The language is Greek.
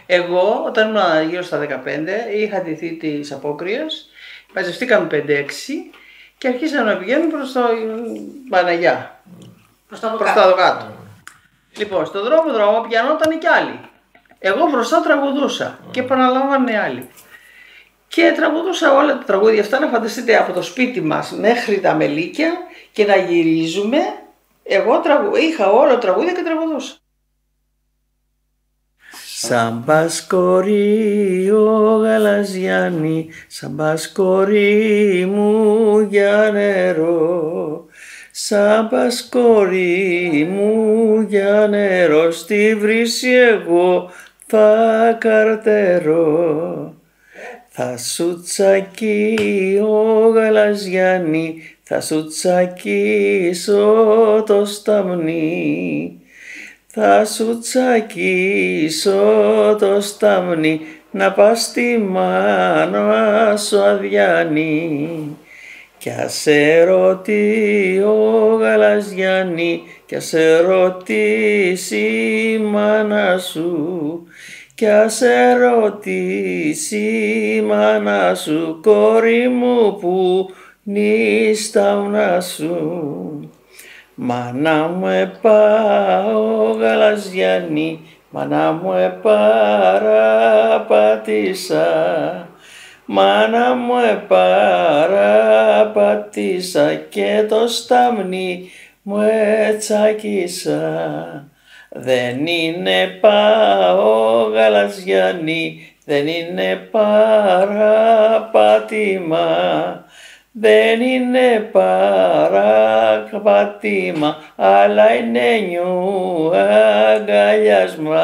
Εγώ όταν ήμουν γύρω στα 15 είχα ντυθεί της Απόκριας, μαζευτήκαμε 5-6 και αρχίσαμε να πηγαίνουμε προς το Παναγιά, προς τα δωκάτω. Λοιπόν, στον δρόμο πιανόταν κι άλλοι. Εγώ μπροστά τραγουδούσα και επαναλάμβανε άλλοι. Και τραγουδούσα όλα τα τραγούδια αυτά, να φανταστείτε, από το σπίτι μας μέχρι τα Μελίκια και να γυρίζουμε. Εγώ είχα όλα τα τραγούδια και τραγουδούσα. Σαν πασκορί ο γαλαζιάνι, σαν πασκορί μου για νερό. Σαν πασκορί μου για νερό, στη βρύση εγώ θα καρτερώ. Θα σου τσακεί ο γαλαζιάνι, θα σου τσακίσω το σταμνί. Θα σου τσακίσω το σταμνί, να πας στη μάνα σου αδιάνει. Κι ας ερωτεί ο γαλαζιάνι, κι ας ερωτήσει η μάνα σου. Κι ας ερωτήσει η μάνα σου, κόρη μου, που νηστάμνα σου. Μάνα μου πάω γαλαζιάνι, μάνα μου παραπατήσα. Μάνα μου παραπατήσα και το σταμνί μου ετσακίσα. Δεν είναι πάω γαλαζιάνι, δεν είναι παραπάτημα. Δεν είναι παραπάτημα, αλλά είναι νιου αγκαλιάσμα.